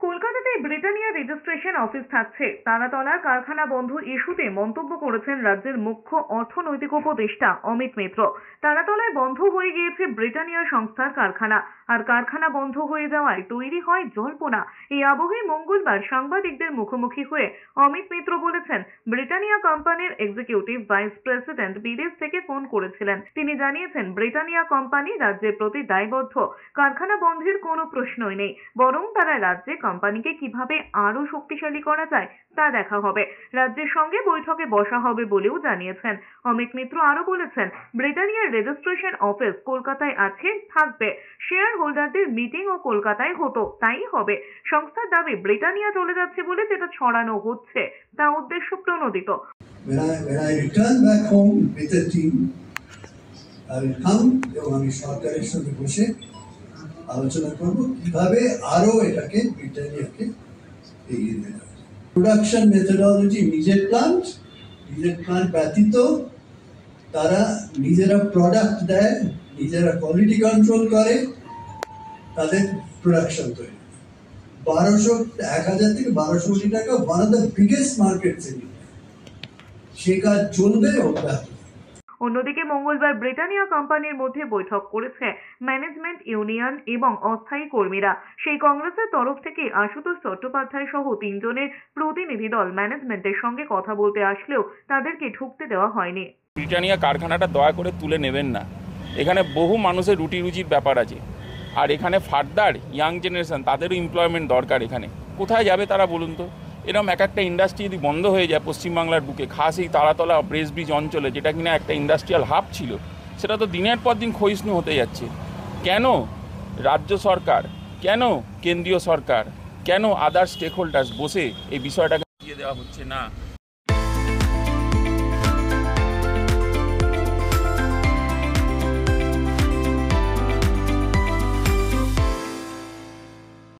কলকাতাতে Britannia registration office থাকছে। তারাতলার কারখানা বন্ধ ইস্যুতে মন্তব্য করেছেন রাজ্যের মুখ্য অর্থনৈতিক উপদেষ্টা অমিত মিত্র। তারাতলায় বন্ধ হয়ে গিয়েছে ব্রিটানিয়া সংস্থার কারখানা, আর কারখানা বন্ধ হয়ে যাওয়ায় তৈরি হয় জল্পনা। এই আবহে মঙ্গলবার সাংবাদিকদের মুখোমুখি হয়ে অমিত মিত্র বলেছেন, ব্রিটানিয়া কোম্পানির এক্সিকিউটিভ ভাইস প্রেসিডেন্ট বিদেশ থেকে ফোন করেছিলেন। তিনি জানিয়েছেন, ব্রিটানিয়া কোম্পানি রাজ্যের প্রতি দায়বদ্ধ। কারখানা বন্ধের কোনো প্রশ্নই নেই, বরং তারা রাজ্যে কোম্পানিকে কিভাবে আরো শক্তিশালী করা যায় তা দেখা হবে। রাজ্যের সঙ্গে বৈঠকে বসা হবে বলেও জানিয়েছেন। অমিত মিত্র আরো বলেছেন, ব্রিটানিয়ার রেজিস্ট্রেশন অফিস কলকাতায় আছে, থাকবে। শেয়ার হোল্ডারদের মিটিংও কলকাতায় হতো, তাই হবে। সংস্থার দাবি, ব্রিটানিয়া চলে যাচ্ছে বলে যেটা ছড়ানো হচ্ছে তা উদ্দেশ্য প্রণোদিত। When I return back home with a team, I will come এবং আমি সরকারের সঙ্গে বসে আলোচনা করব কিভাবে আরো এটাকে ব্রিটানিয়াকে এগিয়ে নেওয়া যায়। প্রোডাকশন মেথোডোলজি নিজের প্লান্ট ব্যতীত তারা নিজেরা প্রোডাক্ট দেয়, নিজেরা কোয়ালিটি কন্ট্রোল করে, তাদের প্রোডাকশন তৈরি 1000 থেকে 1200 কোটি টাকা, one of the biggest markets in India. সে কাজ চলবে অব্যাহত। অন্যদিকে মঙ্গলবার ব্রিটানিয়া কোম্পানির মধ্যে বৈঠক করেছে ম্যানেজমেন্ট ইউনিয়ন এবং অস্থায়ী কর্মীরা। সেই কংগ্রেসের তরফ থেকে আশুতোষ চট্টোপাধ্যায় সহ 3 জনের প্রতিনিধি দল ম্যানেজমেন্টের সঙ্গে কথা বলতে আসলেও তাদেরকে ঢুকতে দেওয়া হয়নি। ব্রিটানিয়া কারখানাটা দয়া করে তুলে নেবেন না। এখানে বহু মানুষের রুটি রুজির ব্যাপার আছে, আর এখানে ফার্দার ইয়াং জেনারেশন তাদেরও এমপ্লয়মেন্ট দরকার। এখানে কোথায় যাবে তারা বলুন তো? এরকম একটা ইন্ডাস্ট্রি যদি বন্ধ হয়ে যায় পশ্চিমবাংলার বুকে, খাস এই তারাতলা ব্রেস ব্রিজ অঞ্চলে, যেটা কিনা একটা ইন্ডাস্ট্রিয়াল হাব ছিল, সেটা তো দিনের পর দিন ক্ষয়িষ্ণু হতে যাচ্ছে। কেন রাজ্য সরকার, কেন কেন্দ্রীয় সরকার, কেন আদার স্টেক হোল্ডার্স বসে এই বিষয়টাকে দিয়ে দেওয়া হচ্ছে না?